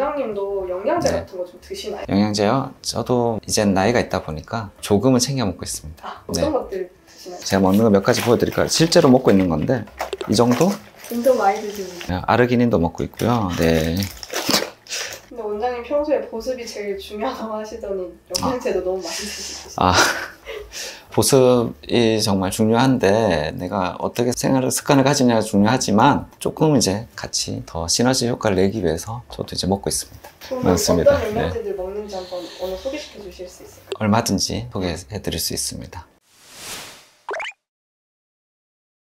원장님도 영양제 네. 같은 거 좀 드시나요? 영양제요? 저도 이젠 나이가 있다 보니까 조금은 챙겨 먹고 있습니다. 아, 어떤 네. 것들 드시나요? 제가 먹는 거 몇 가지 보여드릴까요? 실제로 먹고 있는 건데 이 정도? 엄청 많이 드시는데. 네, 아르기닌도 먹고 있고요. 네. 근데 원장님 평소에 보습이 제일 중요하다고 하시더니 영양제도 너무 많이 드시고. 아, 보습이 정말 중요한데 내가 어떻게 생활 습관을 가지냐가 중요하지만 조금 이제 같이 더 시너지 효과를 내기 위해서 저도 이제 먹고 있습니다. 그럼 맞습니다. 어떤 영양제들 먹는지 한번 오늘 소개시켜 주실 수 있을까요? 얼마든지 소개해 드릴 수 있습니다.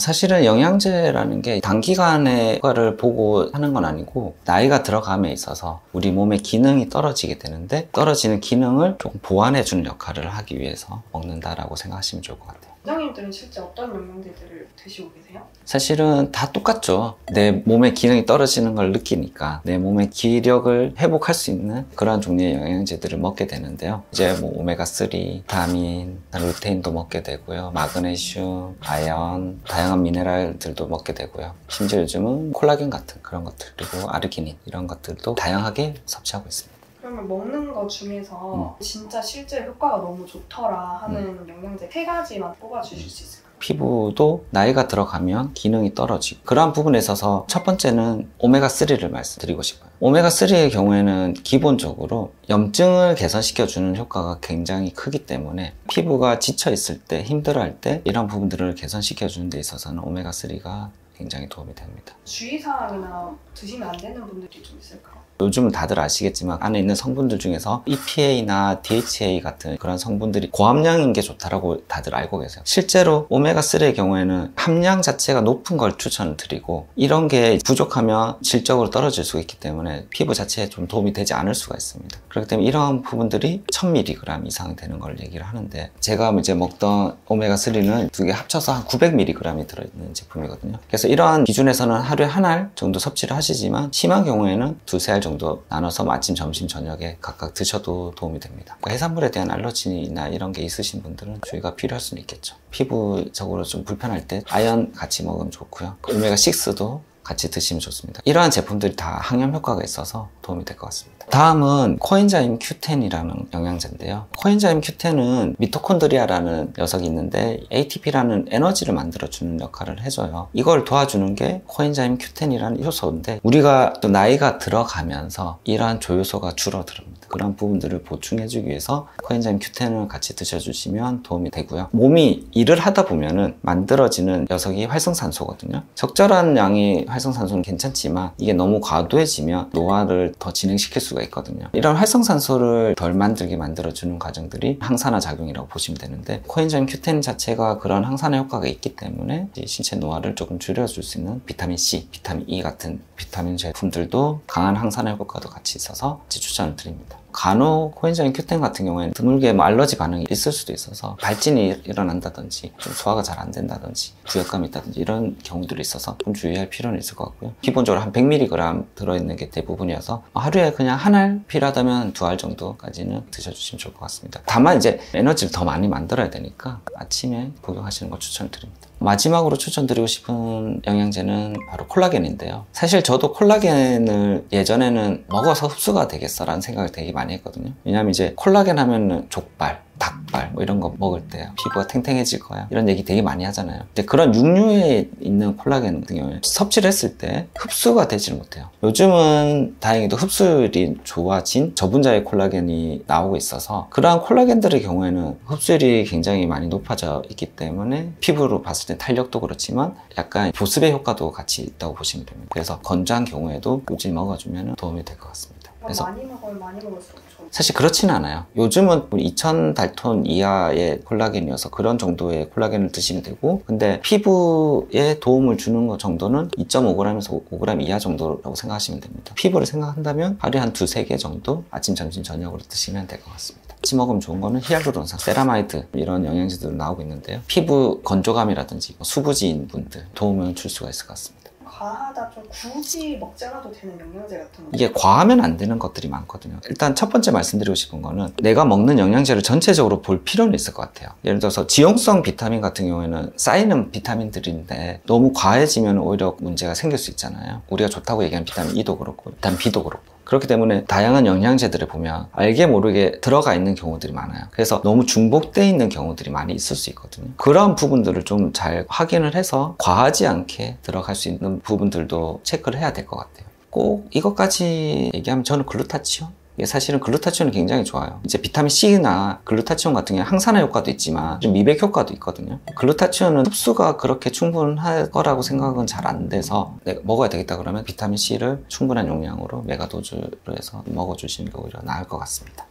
사실은 영양제라는 게 단기간의 효과를 보고 하는 건 아니고 나이가 들어감에 있어서 우리 몸의 기능이 떨어지게 되는데 떨어지는 기능을 조금 보완해 주는 역할을 하기 위해서 먹는다라고 생각하시면 좋을 것 같아요. 원장님들은 실제 어떤 영양제들을 드시고 계세요? 사실은 다 똑같죠. 내 몸의 기능이 떨어지는 걸 느끼니까 내 몸의 기력을 회복할 수 있는 그런 종류의 영양제들을 먹게 되는데요. 이제 뭐 오메가3, 비타민, 루테인도 먹게 되고요. 마그네슘, 아연, 다양한 미네랄들도 먹게 되고요. 심지어 요즘은 콜라겐 같은 그런 것들, 그리고 아르기닌 이런 것들도 다양하게 섭취하고 있습니다. 그러면 먹는 것 중에서 진짜 실제 효과가 너무 좋더라 하는 영양제 3가지만 뽑아주실 수 있을까요? 피부도 나이가 들어가면 기능이 떨어지고 그러한 부분에 있어서 첫 번째는 오메가3를 말씀드리고 싶어요. 오메가3의 경우에는 기본적으로 염증을 개선시켜주는 효과가 굉장히 크기 때문에 피부가 지쳐 있을 때, 힘들어할 때 이런 부분들을 개선시켜주는 데 있어서는 오메가3가 굉장히 도움이 됩니다. 주의사항이나 드시면 안 되는 분들이 좀 있을까요? 요즘은 다들 아시겠지만 안에 있는 성분들 중에서 EPA나 DHA 같은 그런 성분들이 고함량인 게 좋다라고 다들 알고 계세요. 실제로 오메가3의 경우에는 함량 자체가 높은 걸 추천을 드리고 이런 게 부족하면 질적으로 떨어질 수가 있기 때문에 피부 자체에 좀 도움이 되지 않을 수가 있습니다. 그렇기 때문에 이러한 부분들이 1000mg 이상 되는 걸 얘기를 하는데 제가 이제 먹던 오메가3는 두 개 합쳐서 한 900mg이 들어있는 제품이거든요. 그래서 이러한 기준에서는 하루에 한 알 정도 섭취를 하시지만 심한 경우에는 2~3알 정도 나눠서 아침, 점심, 저녁에 각각 드셔도 도움이 됩니다. 그러니까 해산물에 대한 알러지나 이런 게 있으신 분들은 주의가 필요할 수는 있겠죠. 피부적으로 좀 불편할 때 아연 같이 먹으면 좋고요. 오메가6도 같이 드시면 좋습니다. 이러한 제품들이 다 항염 효과가 있어서 도움이 될 것 같습니다. 다음은 코엔자임 Q10이라는 영양제인데요. 코엔자임 Q10은 미토콘드리아라는 녀석이 있는데 ATP라는 에너지를 만들어주는 역할을 해줘요. 이걸 도와주는 게 코엔자임 Q10이라는 효소인데 우리가 또 나이가 들어가면서 이러한 조효소가 줄어듭니다. 그런 부분들을 보충해주기 위해서 코엔자임 Q10을 같이 드셔주시면 도움이 되고요. 몸이 일을 하다 보면은 만들어지는 녀석이 활성산소거든요. 적절한 양의 활성산소는 괜찮지만 이게 너무 과도해지면 노화를 더 진행시킬 수가 있거든요. 이런 활성산소를 덜 만들게 만들어주는 과정들이 항산화 작용이라고 보시면 되는데 코엔자임 Q10 자체가 그런 항산화 효과가 있기 때문에 신체 노화를 조금 줄여줄 수 있는 비타민 C, 비타민 E 같은 비타민 제품들도 강한 항산화 효과도 같이 있어서 추천을 드립니다. 간혹 코엔자임 Q10 같은 경우에는 드물게 알러지 반응이 있을 수도 있어서 발진이 일어난다든지 좀 소화가 잘 안 된다든지 부역감이 있다든지 이런 경우들이 있어서 좀 주의할 필요는 있을 것 같고요. 기본적으로 한 100mg 들어있는 게 대부분이어서 하루에 그냥 한 알 필요하다면 2알 정도까지는 드셔주시면 좋을 것 같습니다. 다만 이제 에너지를 더 많이 만들어야 되니까 아침에 복용하시는 걸 추천을 드립니다. 마지막으로 추천드리고 싶은 영양제는 바로 콜라겐인데요. 사실 저도 콜라겐을 예전에는 먹어서 흡수가 되겠어 라는 생각을 되게 많이 했거든요. 왜냐하면 이제 콜라겐 하면은 족발, 닭발 뭐 이런 거 먹을 때 피부가 탱탱해질 거야 이런 얘기 되게 많이 하잖아요. 근데 그런 육류에 있는 콜라겐 같은 경우에 섭취를 했을 때 흡수가 되지를 못해요. 요즘은 다행히도 흡수율이 좋아진 저분자의 콜라겐이 나오고 있어서 그러한 콜라겐들의 경우에는 흡수율이 굉장히 많이 높아져 있기 때문에 피부로 봤을 때 탄력도 그렇지만 약간 보습의 효과도 같이 있다고 보시면 됩니다. 그래서 건조한 경우에도 꾸준히 먹어주면 도움이 될 것 같습니다. 그래서 많이 먹으면 많이 먹을수록 좋죠. 사실 그렇지는 않아요. 요즘은 2000달톤 이하의 콜라겐이어서 그런 정도의 콜라겐을 드시면 되고 근데 피부에 도움을 주는 것 정도는 2.5g에서 5g 이하 정도라고 생각하시면 됩니다. 피부를 생각한다면 하루에 한 2~3개 정도 아침, 점심, 저녁으로 드시면 될 것 같습니다. 같이 먹으면 좋은 거는 히알루론산, 세라마이드 이런 영양제들이 나오고 있는데요. 피부 건조감이라든지 수부지인 분들 도움을 줄 수가 있을 것 같습니다. 과하다 좀 굳이 먹지 않아도 되는 영양제 같은 거 이게 과하면 안 되는 것들이 많거든요. 일단 첫 번째 말씀드리고 싶은 거는 내가 먹는 영양제를 전체적으로 볼 필요는 있을 것 같아요. 예를 들어서 지용성 비타민 같은 경우에는 쌓이는 비타민들인데 너무 과해지면 오히려 문제가 생길 수 있잖아요. 우리가 좋다고 얘기하는 비타민 E도 그렇고 비타민 B도 그렇고 그렇기 때문에 다양한 영양제들을 보면 알게 모르게 들어가 있는 경우들이 많아요. 그래서 너무 중복되어 있는 경우들이 많이 있을 수 있거든요. 그런 부분들을 좀 잘 확인을 해서 과하지 않게 들어갈 수 있는 부분들도 체크를 해야 될 것 같아요. 꼭 이것까지 얘기하면 저는 글루타치온? 이게 사실은 글루타치온이 굉장히 좋아요. 이제 비타민C나 글루타치온 같은 경우는 항산화 효과도 있지만 좀 미백 효과도 있거든요. 글루타치온은 흡수가 그렇게 충분할 거라고 생각은 잘 안 돼서 내가 먹어야 되겠다 그러면 비타민C를 충분한 용량으로 메가도즈로 해서 먹어주시는 게 오히려 나을 것 같습니다.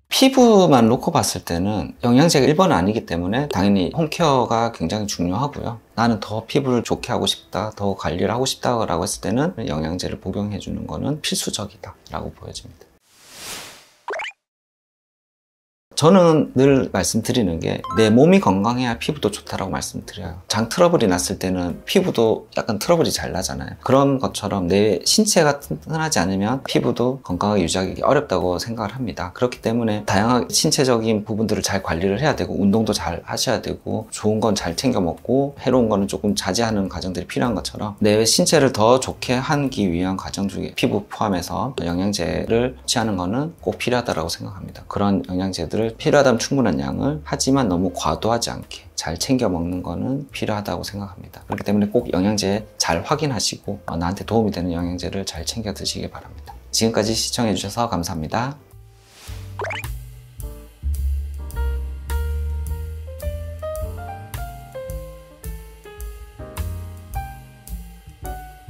피부만 놓고 봤을 때는 영양제가 1번은 아니기 때문에 당연히 홈케어가 굉장히 중요하고요. 나는 더 피부를 좋게 하고 싶다, 더 관리를 하고 싶다 라고 했을 때는 영양제를 복용해 주는 거는 필수적이다 라고 보여집니다. 저는 늘 말씀드리는 게 내 몸이 건강해야 피부도 좋다라고 말씀드려요. 장 트러블이 났을 때는 피부도 약간 트러블이 잘 나잖아요. 그런 것처럼 내 신체가 튼튼하지 않으면 피부도 건강하게 유지하기 어렵다고 생각을 합니다. 그렇기 때문에 다양한 신체적인 부분들을 잘 관리를 해야 되고 운동도 잘 하셔야 되고 좋은 건 잘 챙겨 먹고 해로운 거는 조금 자제하는 과정들이 필요한 것처럼 내 신체를 더 좋게 하기 위한 과정 중에 피부 포함해서 영양제를 섭취하는 거는 꼭 필요하다고 생각합니다. 그런 영양제들을 필요하다면 충분한 양을 하지만 너무 과도하지 않게 잘 챙겨 먹는 거는 필요하다고 생각합니다. 그렇기 때문에 꼭 영양제 잘 확인하시고 나한테 도움이 되는 영양제를 잘 챙겨 드시기 바랍니다. 지금까지 시청해 주셔서 감사합니다.